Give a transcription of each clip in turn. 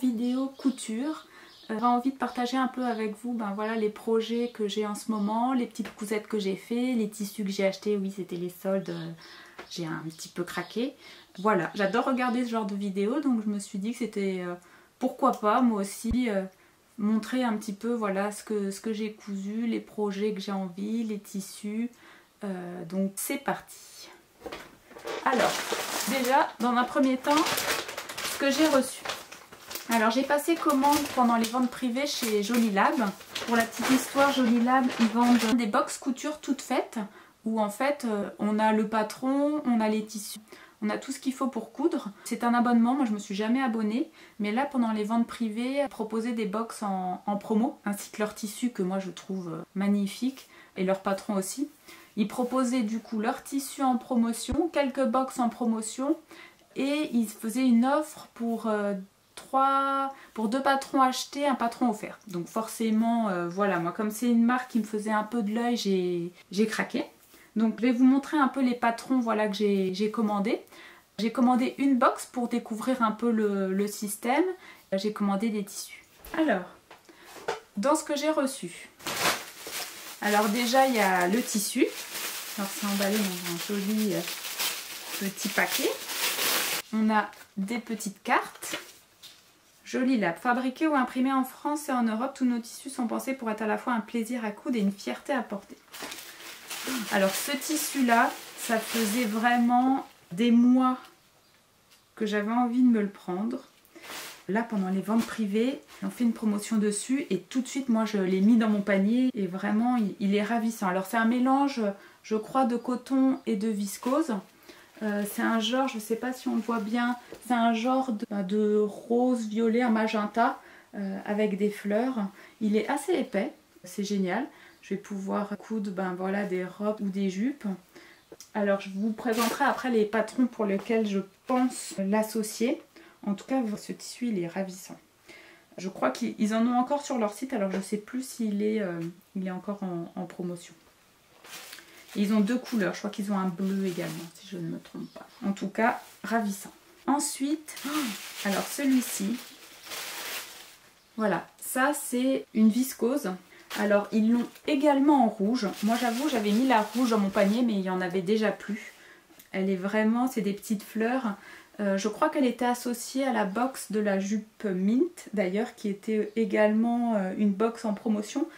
vidéo couture. J'avais envie de partager un peu avec vous voilà, les projets que j'ai en ce moment, les petites cousettes que j'ai fait, les tissus que j'ai achetés, oui c'était les soldes, j'ai un petit peu craqué. Voilà, j'adore regarder ce genre de vidéos, donc je me suis dit que c'était pourquoi pas moi aussi montrer un petit peu voilà ce que j'ai cousu, les projets que j'ai envie, les tissus. Donc c'est parti. Alors déjà dans un premier temps ce que j'ai reçu. Alors j'ai passé commande pendant les ventes privées chez Jolilab. Pour la petite histoire, Jolilab ils vendent des box couture toutes faites où en fait on a le patron, on a les tissus, on a tout ce qu'il faut pour coudre. C'est un abonnement, moi je me suis jamais abonnée, mais là pendant les ventes privées, ils proposaient des box en promo, ainsi que leurs tissus que moi je trouve magnifiques et leur patron aussi. Ils proposaient du coup leurs tissus en promotion, quelques box en promotion et ils faisaient une offre pour 2 patrons achetés, un patron offert. Donc forcément, voilà, moi comme c'est une marque qui me faisait un peu de l'œil, j'ai craqué. Donc je vais vous montrer un peu les patrons voilà, que j'ai commandés. J'ai commandé une box pour découvrir un peu le système. J'ai commandé des tissus. Alors, dans ce que j'ai reçu. Alors déjà, il y a le tissu. Alors c'est emballé dans un joli petit paquet. On a des petites cartes. Jolilab, fabriqué ou imprimé en France et en Europe, tous nos tissus sont pensés pour être à la fois un plaisir à coudre et une fierté à porter. Alors ce tissu là, ça faisait vraiment des mois que j'avais envie de me le prendre. Là pendant les ventes privées, on fait une promotion dessus et tout de suite moi je l'ai mis dans mon panier et vraiment il est ravissant. Alors c'est un mélange je crois de coton et de viscose. C'est un genre, je ne sais pas si on le voit bien, c'est un genre de rose, violet, un magenta avec des fleurs. Il est assez épais, c'est génial. Je vais pouvoir coudre voilà, des robes ou des jupes. Alors je vous présenterai après les patrons pour lesquels je pense l'associer. En tout cas, ce tissu il est ravissant. Je crois qu'ils en ont encore sur leur site, alors je ne sais plus s'il est, il est encore en promotion. Et ils ont 2 couleurs, je crois qu'ils ont un bleu également, si je ne me trompe pas. En tout cas, ravissant. Ensuite, alors celui-ci, voilà, ça c'est une viscose. Alors ils l'ont également en rouge. Moi j'avoue, j'avais mis la rouge dans mon panier, mais il n'y en avait déjà plus. Elle est vraiment, c'est des petites fleurs. Je crois qu'elle était associée à la box de la jupe Mint, d'ailleurs, qui était également une box en promotion.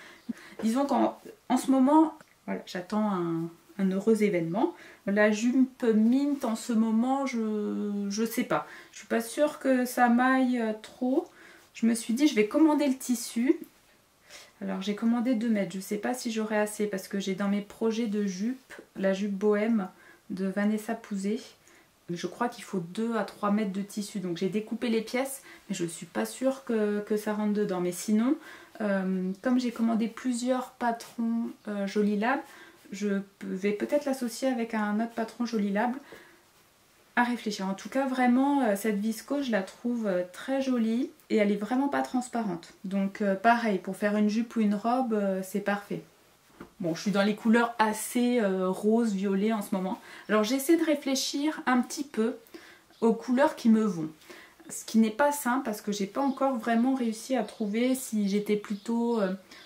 Disons qu'en ce moment... Voilà, j'attends un heureux événement. La jupe Mint en ce moment, je sais pas. Je suis pas sûre que ça m'aille trop. Je me suis dit, je vais commander le tissu. Alors j'ai commandé 2 mètres. Je sais pas si j'aurai assez parce que j'ai dans mes projets de jupe, la jupe bohème de Vanessa Pouzet. Je crois qu'il faut 2 à 3 mètres de tissu. Donc j'ai découpé les pièces, mais je suis pas sûre que ça rentre dedans. Mais sinon... comme j'ai commandé plusieurs patrons Jolilab, je vais peut-être l'associer avec un autre patron Jolilab à réfléchir. En tout cas, vraiment, cette viscose, je la trouve très jolie et elle est vraiment pas transparente. Donc pareil, pour faire une jupe ou une robe, c'est parfait. Bon, je suis dans les couleurs assez rose, violet en ce moment. Alors j'essaie de réfléchir un petit peu aux couleurs qui me vont. Ce qui n'est pas simple parce que j'ai pas encore vraiment réussi à trouver si j'étais plutôt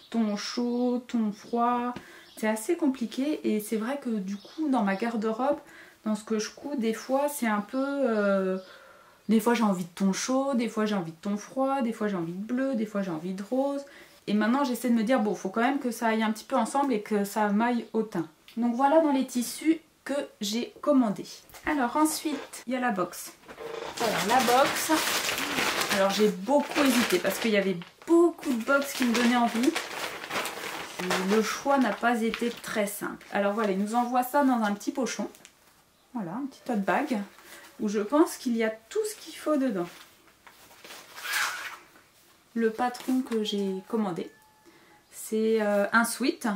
ton chaud, ton froid. C'est assez compliqué et c'est vrai que du coup dans ma garde-robe, dans ce que je couds, des fois c'est un peu... des fois j'ai envie de ton chaud, des fois j'ai envie de ton froid, des fois j'ai envie de bleu, des fois j'ai envie de rose. Et maintenant j'essaie de me dire bon, faut quand même que ça aille un petit peu ensemble et que ça m'aille au teint. Donc voilà dans les tissus que j'ai commandés. Alors ensuite, il y a la box. Alors la box, alors j'ai beaucoup hésité parce qu'il y avait beaucoup de box qui me donnaient envie. Le choix n'a pas été très simple. Alors voilà, ils nous envoient ça dans un petit pochon. Voilà, un petit tote bag où je pense qu'il y a tout ce qu'il faut dedans. Le patron que j'ai commandé, c'est un sweat,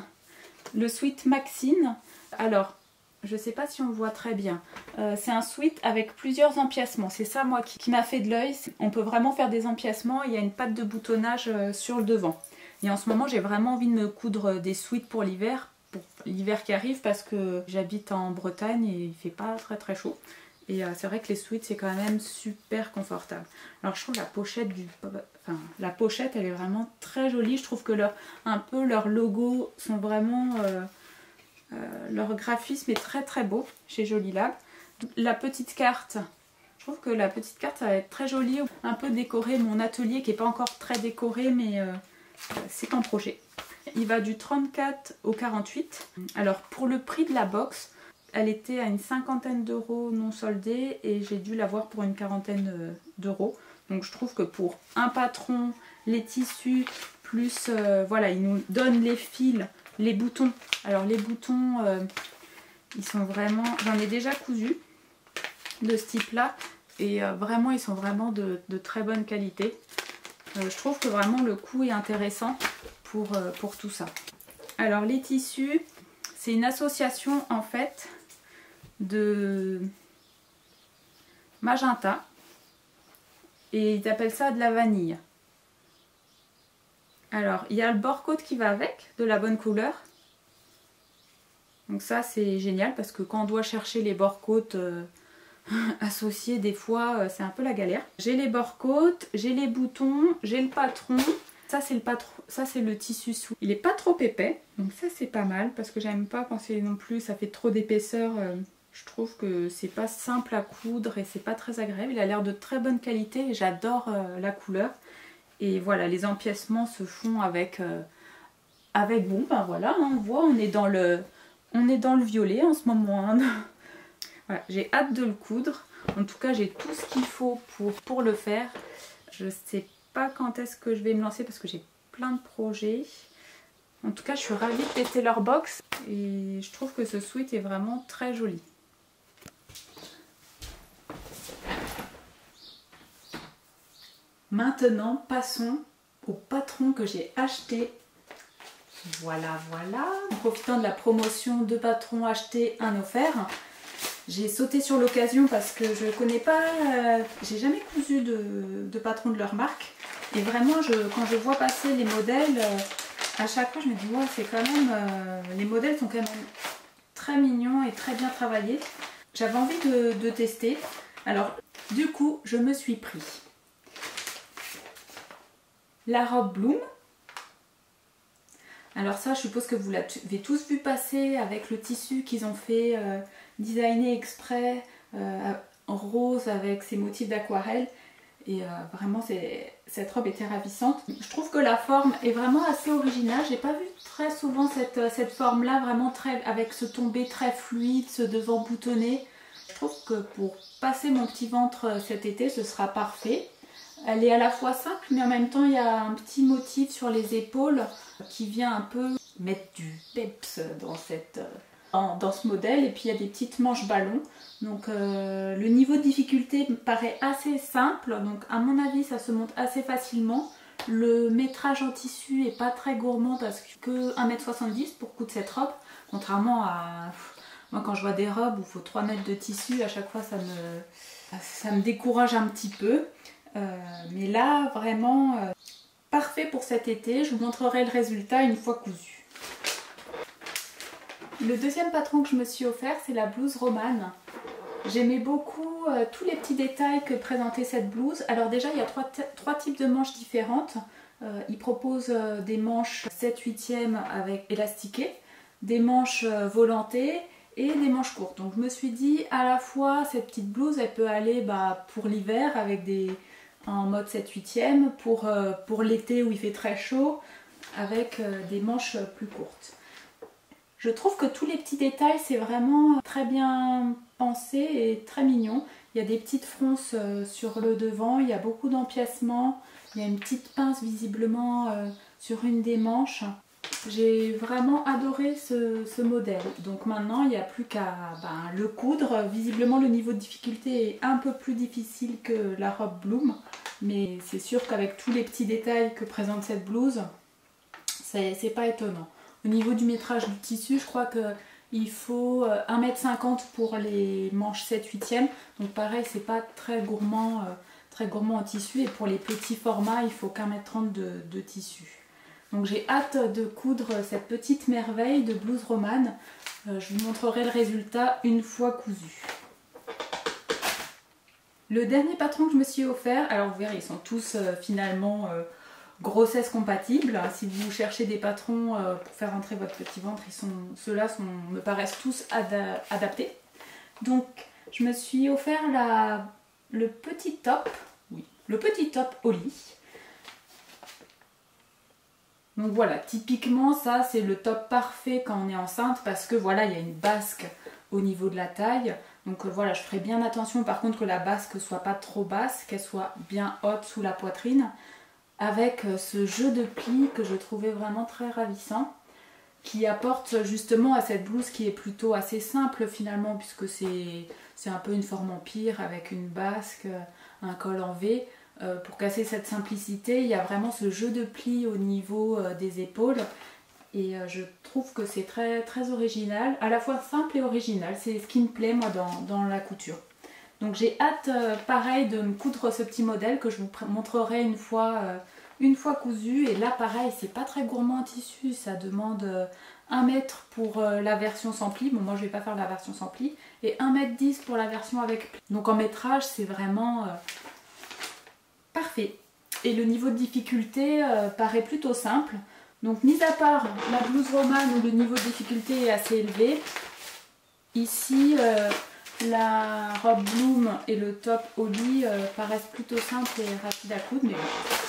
le sweat Maxine. Alors, je ne sais pas si on le voit très bien. C'est un sweat avec plusieurs empiècements. C'est ça, moi, qui m'a fait de l'œil. On peut vraiment faire des empiècements. Il y a une patte de boutonnage sur le devant. Et en ce moment, j'ai vraiment envie de me coudre des sweats pour l'hiver qui arrive parce que j'habite en Bretagne et il fait pas très très chaud. Et c'est vrai que les sweats c'est quand même super confortable. Alors je trouve la pochette la pochette elle est vraiment très jolie. Je trouve que un peu leurs logos sont vraiment... leur graphisme est très très beau chez Joli Lab. La petite carte, je trouve que la petite carte ça va être très jolie. Un peu décoré mon atelier qui n'est pas encore très décoré mais c'est en projet. Il va du 34 au 48. Alors pour le prix de la box, elle était à une 50aine d'euros non soldée et j'ai dû l'avoir pour une 40aine d'euros. Donc je trouve que pour un patron, les tissus, plus voilà, il nous donne les fils, les boutons. Alors les boutons, ils sont vraiment... J'en ai déjà cousu de ce type là et vraiment ils sont vraiment de très bonne qualité. Je trouve que vraiment le coût est intéressant pour tout ça. Alors les tissus, c'est une association en fait de magenta et ils appellent ça de la vanille. Alors il y a le bord-côte qui va avec, de la bonne couleur. Donc ça c'est génial parce que quand on doit chercher les bord-côtes associés des fois c'est un peu la galère. J'ai les bord-côtes, j'ai les boutons, j'ai le patron. Ça c'est le patron, ça c'est le tissu sous. Il est pas trop épais, donc ça c'est pas mal parce que j'aime pas quand c'est non plus, ça fait trop d'épaisseur. Je trouve que c'est pas simple à coudre et c'est pas très agréable. Il a l'air de très bonne qualité et j'adore la couleur. Et voilà, les empiècements se font avec bon ben voilà, hein, on voit, on est dans le violet en ce moment. Hein. Voilà, j'ai hâte de le coudre. En tout cas, j'ai tout ce qu'il faut pour le faire. Je sais pas quand est-ce que je vais me lancer parce que j'ai plein de projets. En tout cas, je suis ravie de tester leur box et je trouve que ce sweat est vraiment très joli. Maintenant, passons au patron que j'ai acheté. Voilà, voilà. En profitant de la promotion 2 patrons achetés, 1 offert. J'ai sauté sur l'occasion parce que je connais pas, j'ai jamais cousu de patron de leur marque. Et vraiment, quand je vois passer les modèles, à chaque fois je me dis, ouais, c'est quand même, les modèles sont quand même très mignons et très bien travaillés. J'avais envie de tester. Alors, du coup, je me suis pris la robe Bloom. Alors ça, je suppose que vous l'avez tous vu passer avec le tissu qu'ils ont fait designer exprès en rose avec ces motifs d'aquarelle. Et vraiment, cette robe était ravissante. Je trouve que la forme est vraiment assez originale. J'ai pas vu très souvent cette forme-là, vraiment très, avec ce tombé très fluide, ce devant boutonné. Je trouve que pour passer mon petit ventre cet été, ce sera parfait. Elle est à la fois simple, mais en même temps, il y a un petit motif sur les épaules qui vient un peu mettre du peps dans ce modèle. Et puis, il y a des petites manches ballons. Donc, le niveau de difficulté me paraît assez simple. Donc, à mon avis, ça se monte assez facilement. Le métrage en tissu est pas très gourmand parce que 1,70 m pour coudre cette robe. Contrairement à... Moi, quand je vois des robes où il faut 3 mètres de tissu, à chaque fois, ça me décourage un petit peu. Mais là, vraiment parfait pour cet été. Je vous montrerai le résultat une fois cousu. Le deuxième patron que je me suis offert, c'est la blouse romane. J'aimais beaucoup tous les petits détails que présentait cette blouse. Alors déjà, il y a trois types de manches différentes. Il propose des manches 7/8e avec élastiquées, des manches volantées et des manches courtes. Donc je me suis dit, à la fois, cette petite blouse, elle peut aller pour l'hiver avec en mode 7/8e, pour l'été où il fait très chaud, avec des manches plus courtes. Je trouve que tous les petits détails, c'est vraiment très bien pensé et très mignon. Il y a des petites fronces sur le devant, il y a beaucoup d'empiècements, il y a une petite pince visiblement sur une des manches. J'ai vraiment adoré ce modèle. Donc maintenant, il n'y a plus qu'à le coudre. Visiblement, le niveau de difficulté est un peu plus difficile que la robe Bloom. Mais c'est sûr qu'avec tous les petits détails que présente cette blouse, c'est pas étonnant. Au niveau du métrage du tissu, je crois qu'il faut 1,50 m pour les manches 7/8e. Donc pareil, c'est pas très gourmand en tissu. Et pour les petits formats, il faut qu'1,30 m de tissu. Donc j'ai hâte de coudre cette petite merveille de blouse romane. Je vous montrerai le résultat une fois cousu. Le dernier patron que je me suis offert, alors vous verrez, ils sont tous finalement grossesse compatibles. Si vous cherchez des patrons pour faire entrer votre petit ventre, ceux-là me paraissent tous adaptés. Donc je me suis offert le petit top, oui, le petit top au lit. Donc voilà, typiquement ça c'est le top parfait quand on est enceinte parce que voilà, il y a une basque au niveau de la taille. Donc voilà, je ferai bien attention par contre que la basque soit pas trop basse, qu'elle soit bien haute sous la poitrine, avec ce jeu de plis que je trouvais vraiment très ravissant, qui apporte justement à cette blouse qui est plutôt assez simple finalement, puisque c'est un peu une forme empire avec une basque, un col en V. Pour casser cette simplicité, il y a vraiment ce jeu de plis au niveau des épaules. Et je trouve que c'est très, très original, à la fois simple et original. C'est ce qui me plaît moi dans la couture. Donc j'ai hâte pareil de me coudre ce petit modèle que je vous montrerai une fois cousu. Et là pareil, c'est pas très gourmand en tissu, ça demande 1 mètre pour la version sans pli. Bon moi je vais pas faire la version sans pli. Et 1,10 m pour la version avec pli. Donc en métrage c'est vraiment parfait. Et le niveau de difficulté paraît plutôt simple. Donc mis à part la blouse romane où le niveau de difficulté est assez élevé, ici la robe bloom et le top au lit paraissent plutôt simples et rapides à coudre, mais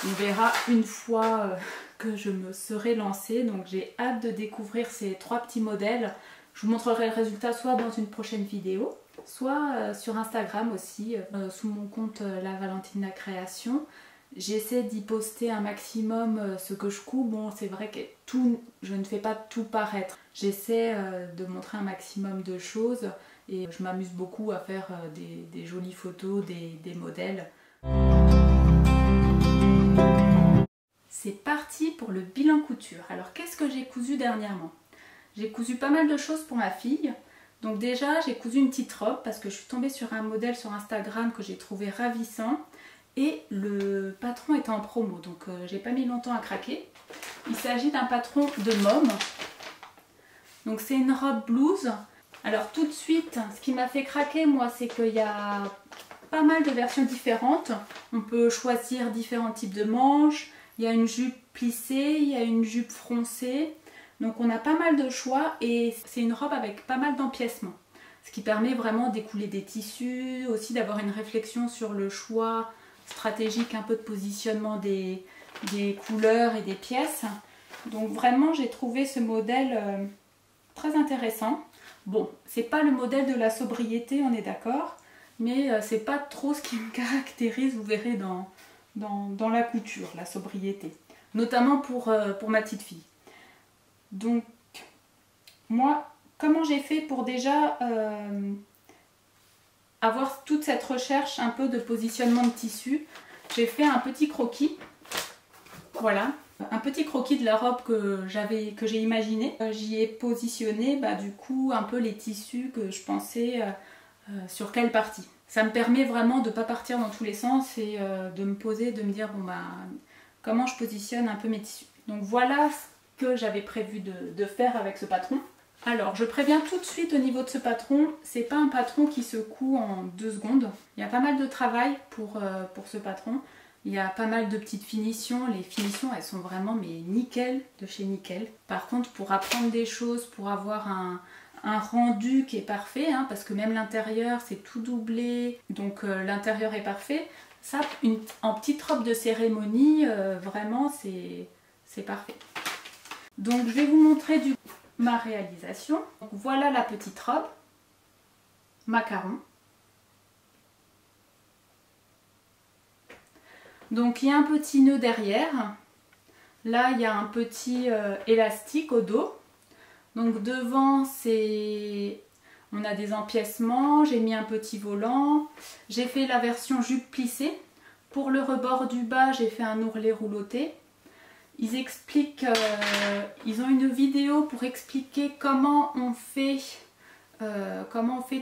on verra une fois que je me serai lancée. Donc j'ai hâte de découvrir ces 3 petits modèles. Je vous montrerai le résultat soit dans une prochaine vidéo, soit sur Instagram aussi, sous mon compte La Valentina Création. J'essaie d'y poster un maximum ce que je couds. Bon, c'est vrai que je ne fais pas tout paraître. J'essaie de montrer un maximum de choses et je m'amuse beaucoup à faire des jolies photos, des modèles. C'est parti pour le bilan couture. Alors, qu'est-ce que j'ai cousu dernièrement? J'ai cousu pas mal de choses pour ma fille. Donc déjà, j'ai cousu une petite robe parce que je suis tombée sur un modèle sur Instagram que j'ai trouvé ravissant. Et le patron était en promo, donc j'ai pas mis longtemps à craquer. Il s'agit d'un patron de Mom. Donc c'est une robe blouse. Alors tout de suite, ce qui m'a fait craquer moi, c'est qu'il y a pas mal de versions différentes. On peut choisir différents types de manches. Il y a une jupe plissée, il y a une jupe froncée. Donc on a pas mal de choix et c'est une robe avec pas mal d'empiècements. Ce qui permet vraiment d'écouler des tissus, aussi d'avoir une réflexion sur le choix stratégique, un peu de positionnement des couleurs et des pièces. Donc vraiment j'ai trouvé ce modèle très intéressant. Bon, c'est pas le modèle de la sobriété, on est d'accord, mais c'est pas trop ce qui me caractérise, vous verrez dans la couture, la sobriété. Notamment pour ma petite fille. Donc moi, comment j'ai fait pour déjà avoir toute cette recherche un peu de positionnement de tissu? J'ai fait un petit croquis, voilà, un petit croquis de la robe que j'ai imaginé. J'y ai positionné du coup un peu les tissus que je pensais sur quelle partie. Ça me permet vraiment de ne pas partir dans tous les sens et de me poser, de me dire bon comment je positionne un peu mes tissus. Donc voilà ce que j'avais prévu de faire avec ce patron. Alors, je préviens tout de suite au niveau de ce patron, c'est pas un patron qui se coud en 2 secondes. Il y a pas mal de travail pour ce patron. Il y a pas mal de petites finitions. Les finitions, elles sont vraiment mais nickel, de chez nickel. Par contre, pour apprendre des choses, pour avoir un rendu qui est parfait, hein, parce que même l'intérieur, c'est tout doublé, donc l'intérieur est parfait. Ça, en petite robe de cérémonie, vraiment, c'est parfait. Donc, je vais vous montrer ma réalisation. Donc, voilà la petite robe macaron. Donc il y a un petit nœud derrière. Là il y a un petit élastique au dos. Donc devant on a des empiècements. J'ai mis un petit volant. J'ai fait la version jupe plissée. Pour le rebord du bas j'ai fait un ourlet rouloté. Ils expliquent, ils ont une vidéo pour expliquer comment on fait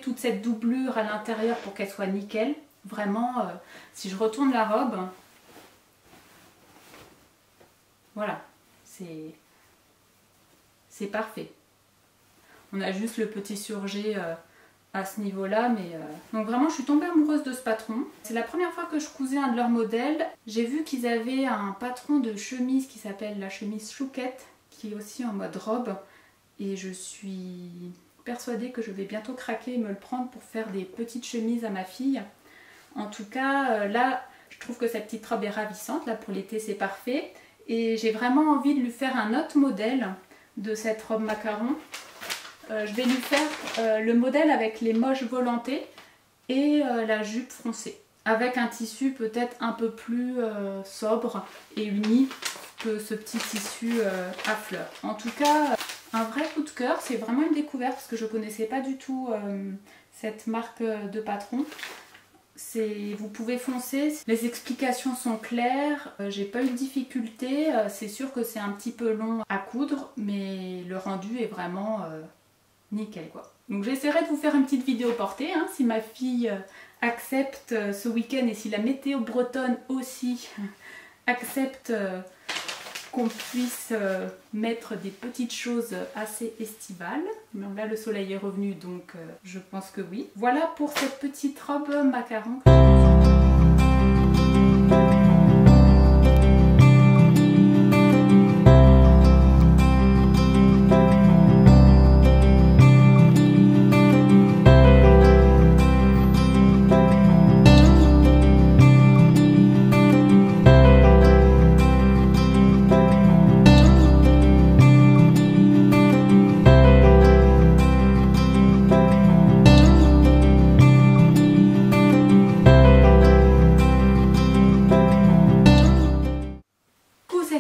toute cette doublure à l'intérieur pour qu'elle soit nickel. Vraiment, si je retourne la robe, voilà, c'est parfait. On a juste le petit surjet à ce niveau-là, mais donc vraiment je suis tombée amoureuse de ce patron. C'est la première fois que je cousais un de leurs modèles. J'ai vu qu'ils avaient un patron de chemise qui s'appelle la chemise chouquette, qui est aussi en mode robe, et je suis persuadée que je vais bientôt craquer et me le prendre pour faire des petites chemises à ma fille. En tout cas, là, je trouve que cette petite robe est ravissante. Là, pour l'été, c'est parfait. Et j'ai vraiment envie de lui faire un autre modèle de cette robe macaron. Je vais lui faire le modèle avec les moches volantées et la jupe froncée. Avec un tissu peut-être un peu plus sobre et uni que ce petit tissu à fleurs. En tout cas, un vrai coup de cœur. C'est vraiment une découverte parce que je ne connaissais pas du tout cette marque de patron. Vous pouvez foncer, les explications sont claires, j'ai pas eu de difficulté, c'est sûr que c'est un petit peu long à coudre, mais le rendu est vraiment nickel quoi. Donc j'essaierai de vous faire une petite vidéo portée, hein, si ma fille accepte ce week-end et si la météo bretonne aussi accepte qu'on puisse mettre des petites choses assez estivales. Mais là le soleil est revenu donc je pense que oui. Voilà pour cette petite robe macaron.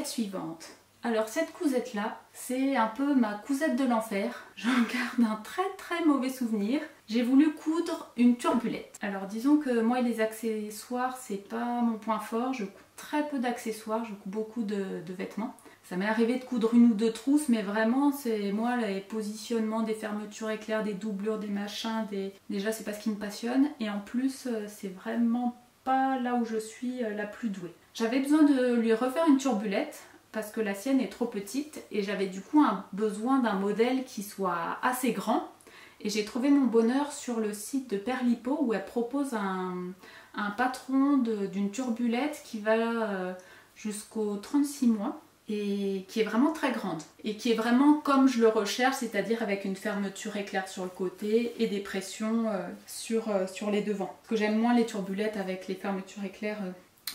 Suivante. Alors cette cousette là, c'est un peu ma cousette de l'enfer. J'en garde un très mauvais souvenir. J'ai voulu coudre une turbulette. Alors disons que moi les accessoires c'est pas mon point fort. Je couds très peu d'accessoires, je couds beaucoup de vêtements. Ça m'est arrivé de coudre une ou deux trousses, mais vraiment c'est moi les positionnements des fermetures éclairs, des doublures, des machins, déjà c'est pas ce qui me passionne. Et en plus c'est vraiment pas là où je suis la plus douée. J'avais besoin de lui refaire une turbulette parce que la sienne est trop petite et j'avais du coup besoin d'un modèle qui soit assez grand. Et j'ai trouvé mon bonheur sur le site de Perlipo où elle propose un patron d'une turbulette qui va jusqu'aux 36 mois et qui est vraiment très grande et qui est vraiment comme je le recherche, c'est-à-dire avec une fermeture éclair sur le côté et des pressions sur les devants. Parce que j'aime moins les turbulettes avec les fermetures éclair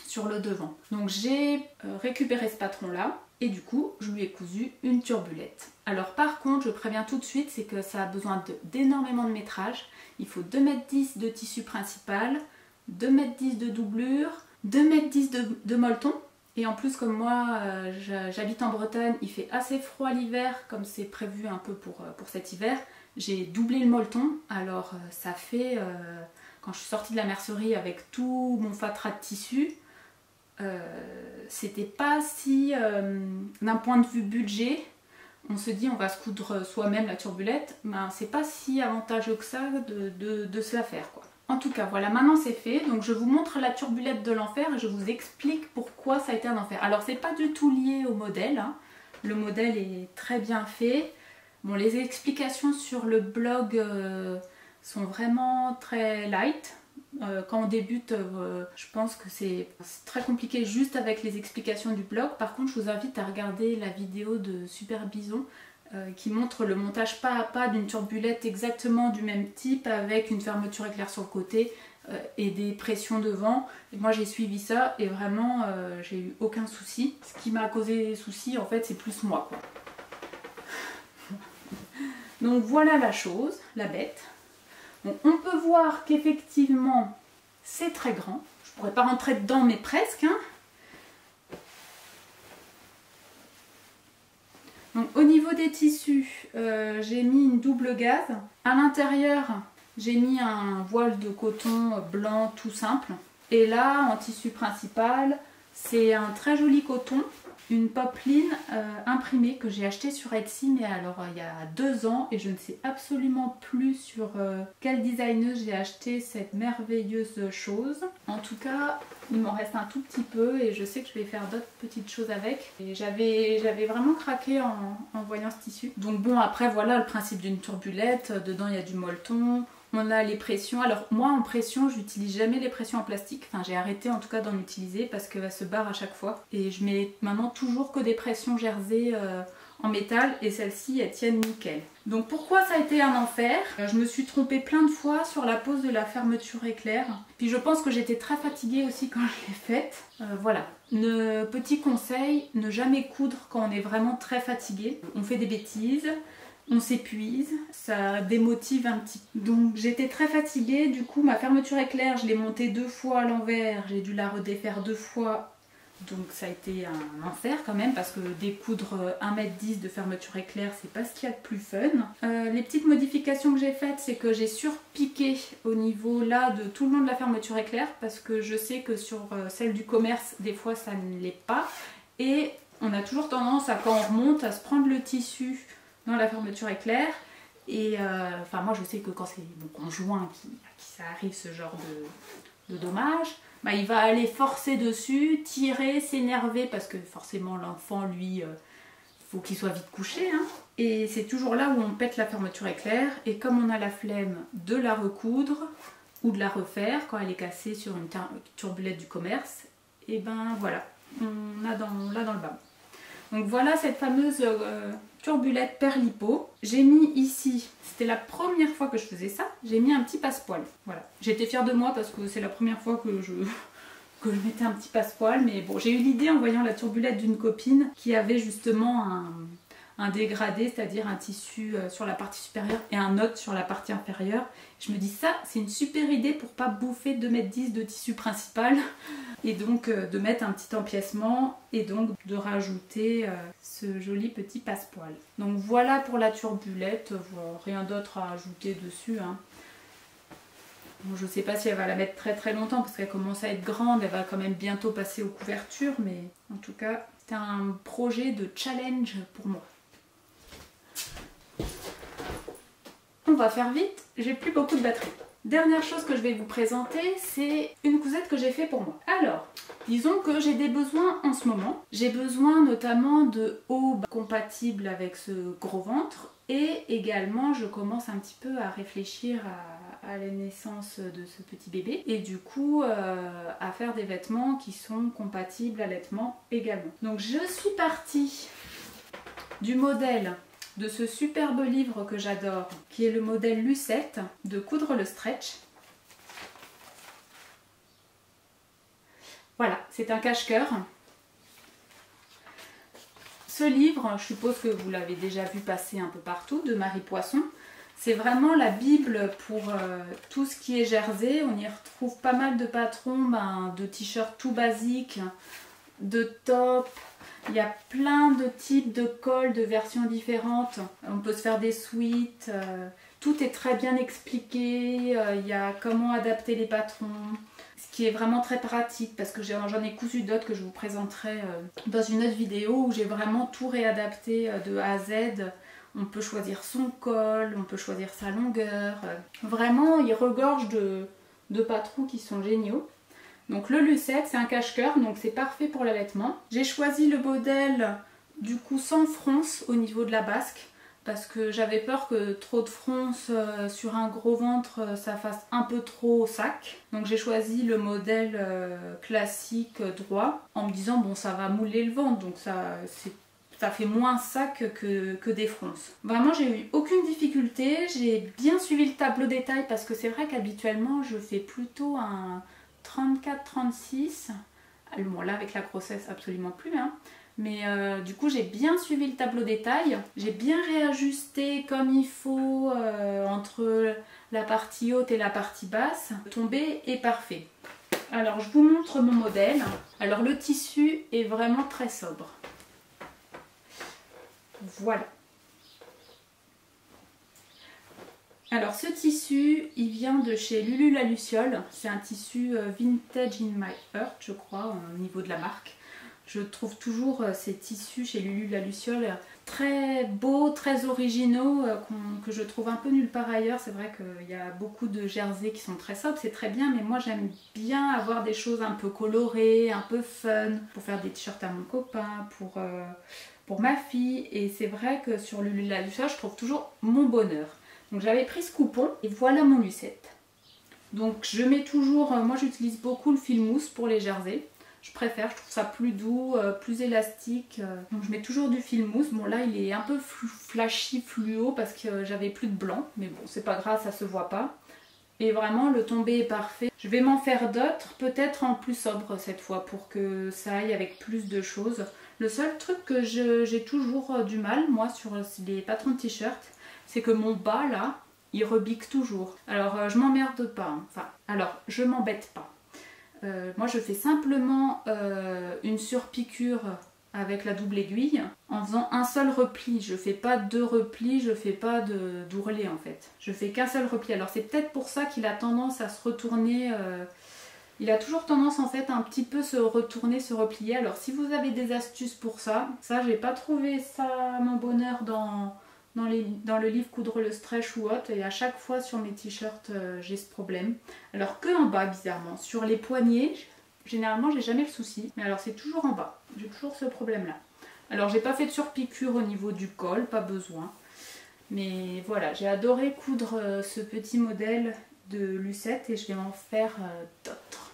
sur le devant. Donc j'ai récupéré ce patron là et du coup je lui ai cousu une turbulette. Alors par contre je préviens tout de suite, c'est que ça a besoin d'énormément de métrage. Il faut 2,10 m de tissu principal, 2,10 m de doublure, 2,10 m de molleton. Et en plus comme moi j'habite en Bretagne, il fait assez froid l'hiver comme c'est prévu un peu pour cet hiver. J'ai doublé le molleton, alors ça fait, quand je suis sortie de la mercerie avec tout mon fatras de tissu, c'était pas si, d'un point de vue budget, on se dit on va se coudre soi-même la turbulette, ben c'est pas si avantageux que ça de se la faire quoi. En tout cas voilà, maintenant c'est fait, donc je vous montre la turbulette de l'enfer et je vous explique pourquoi ça a été un enfer. Alors c'est pas du tout lié au modèle, hein. Le modèle est très bien fait. Bon, les explications sur le blog sont vraiment très light. Quand on débute, je pense que c'est très compliqué juste avec les explications du blog. Par contre, je vous invite à regarder la vidéo de Super Bison qui montre le montage pas à pas d'une turbulette exactement du même type avec une fermeture éclair sur le côté et des pressions devant. Et moi j'ai suivi ça et vraiment j'ai eu aucun souci. Ce qui m'a causé des soucis en fait c'est plus moi quoi. Donc voilà la chose, la bête. Donc, on peut voir qu'effectivement c'est très grand. Je pourrais pas rentrer dedans mais presque. Hein. Donc, au niveau des tissus, j'ai mis une double gaze. À l'intérieur, j'ai mis un voile de coton blanc tout simple. Et là, en tissu principal, c'est un très joli coton, une popeline imprimée que j'ai acheté sur Etsy, mais alors il y a 2 ans et je ne sais absolument plus sur quelle designeuse j'ai acheté cette merveilleuse chose. En tout cas, il m'en reste un tout petit peu et je sais que je vais faire d'autres petites choses avec. Et j'avais vraiment craqué en voyant ce tissu. Donc bon, après voilà le principe d'une turbulette, dedans il y a du molleton. On a les pressions. Alors moi en pression, j'utilise jamais les pressions en plastique. Enfin j'ai arrêté en tout cas d'en utiliser parce qu'elles se barrent à chaque fois. Et je mets maintenant toujours que des pressions jersey en métal et celles-ci elles tiennent nickel. Donc pourquoi ça a été un enfer? Je me suis trompée plein de fois sur la pose de la fermeture éclair. Puis je pense que j'étais très fatiguée aussi quand je l'ai faite. Voilà. Petit conseil, ne jamais coudre quand on est vraiment très fatigué. On fait des bêtises. On s'épuise, ça démotive un petit peu. Donc j'étais très fatiguée, du coup ma fermeture éclair, je l'ai montée 2 fois à l'envers, j'ai dû la redéfaire 2 fois. Donc ça a été un enfer quand même parce que découdre 1,10 m de fermeture éclair, c'est pas ce qu'il y a de plus fun. Les petites modifications que j'ai faites, c'est que j'ai surpiqué au niveau là de tout le long de la fermeture éclair parce que je sais que sur celle du commerce, des fois ça ne l'est pas. Et on a toujours tendance à, quand on remonte, à se prendre le tissu dans la fermeture éclair et enfin moi je sais que quand c'est mon conjoint qui ça arrive ce genre de dommage, bah, il va aller forcer dessus, tirer, s'énerver parce que forcément l'enfant lui faut qu'il soit vite couché hein. Et c'est toujours là où on pète la fermeture éclair et comme on a la flemme de la recoudre ou de la refaire quand elle est cassée sur une turbulette du commerce, et ben voilà, on a là dans le bas. Donc voilà cette fameuse turbulette Perlipo. J'ai mis ici, c'était la première fois que je faisais ça, j'ai mis un petit passepoil. Voilà. J'étais fière de moi parce que c'est la première fois que je mettais un petit passepoil. Mais bon, j'ai eu l'idée en voyant la turbulette d'une copine qui avait justement un dégradé, c'est-à-dire un tissu sur la partie supérieure et un autre sur la partie inférieure. Je me dis ça, c'est une super idée pour pas bouffer 2,10 m de tissu principal et donc de mettre un petit empiècement et donc de rajouter ce joli petit passepoil. Donc voilà pour la turbulette, rien d'autre à ajouter dessus hein. Bon, je sais pas si elle va la mettre très très longtemps parce qu'elle commence à être grande, elle va quand même bientôt passer aux couvertures, mais en tout cas c'est un projet de challenge pour moi. On va faire vite, j'ai plus beaucoup de batterie. Dernière chose que je vais vous présenter, c'est une cousette que j'ai fait pour moi. Alors, disons que j'ai des besoins en ce moment. J'ai besoin notamment de hauts compatibles avec ce gros ventre et également je commence un petit peu à réfléchir à la naissance de ce petit bébé et du coup à faire des vêtements qui sont compatibles allaitement également. Donc je suis partie du modèle de ce superbe livre que j'adore, qui est le modèle Lucette de Coudre le Stretch. Voilà, c'est un cache-cœur. Ce livre, je suppose que vous l'avez déjà vu passer un peu partout, de Marie Poisson. C'est vraiment la bible pour tout ce qui est jersey. On y retrouve pas mal de patrons, de t-shirts tout basiques, de tops. Il y a plein de types de cols, de versions différentes. On peut se faire des sweats. Tout est très bien expliqué. Il y a comment adapter les patrons. Ce qui est vraiment très pratique parce que j'en ai cousu d'autres que je vous présenterai dans une autre vidéo où j'ai vraiment tout réadapté de A à Z. On peut choisir son col, on peut choisir sa longueur. Vraiment, il regorge de patrons qui sont géniaux. Donc le Lucette, c'est un cache-cœur, donc c'est parfait pour l'allaitement. J'ai choisi le modèle du coup sans fronce au niveau de la basque parce que j'avais peur que trop de fronce sur un gros ventre ça fasse un peu trop sac. Donc j'ai choisi le modèle classique droit en me disant bon ça va mouler le ventre donc ça fait moins sac que des fronces. Vraiment j'ai eu aucune difficulté, j'ai bien suivi le tableau détail parce que c'est vrai qu'habituellement je fais plutôt un 34-36, bon là avec la grossesse absolument plus hein. Mais du coup j'ai bien suivi le tableau détail, j'ai bien réajusté comme il faut entre la partie haute et la partie basse, le tombé est parfait. Alors je vous montre mon modèle, alors le tissu est vraiment très sobre, voilà. Alors ce tissu, il vient de chez Lulu la Luciole, c'est un tissu Vintage in My Heart je crois au niveau de la marque. Je trouve toujours ces tissus chez Lulu la Luciole très beaux, très originaux, que je trouve un peu nulle part ailleurs. C'est vrai qu'il y a beaucoup de jerseys qui sont très sobres, c'est très bien, mais moi j'aime bien avoir des choses un peu colorées, un peu fun, pour faire des t-shirts à mon copain, pour ma fille. Et c'est vrai que sur Lulu la Luciole, je trouve toujours mon bonheur. Donc j'avais pris ce coupon et voilà mon lucette. Donc je mets toujours, moi j'utilise beaucoup le fil mousse pour les jerseys. Je préfère, je trouve ça plus doux, plus élastique. Donc je mets toujours du fil mousse. Bon là il est un peu flashy, fluo parce que j'avais plus de blanc. Mais bon c'est pas grave, ça se voit pas. Et vraiment le tombé est parfait. Je vais m'en faire d'autres, peut-être en plus sobre cette fois pour que ça aille avec plus de choses. Le seul truc que j'ai toujours du mal, moi, sur les patrons de t-shirt, c'est que mon bas là, il rebique toujours. Alors je m'emmerde pas, hein. Enfin, alors je m'embête pas. Moi je fais simplement une surpiqûre avec la double aiguille en faisant un seul repli. Je fais pas deux replis, je fais pas d'ourlet en fait. Je fais qu'un seul repli. Alors c'est peut-être pour ça qu'il a tendance à se retourner. Il a toujours tendance en fait à un petit peu se retourner, se replier. Alors si vous avez des astuces pour ça, j'ai pas trouvé ça à mon bonheur dans le livre Coudre le stretch ou autre, et à chaque fois sur mes t-shirts j'ai ce problème. Alors que en bas bizarrement, sur les poignets, généralement j'ai jamais le souci, mais alors c'est toujours en bas, j'ai toujours ce problème là. Alors j'ai pas fait de surpiqûre au niveau du col, pas besoin, mais voilà, j'ai adoré coudre ce petit modèle de Lucette et je vais en faire d'autres.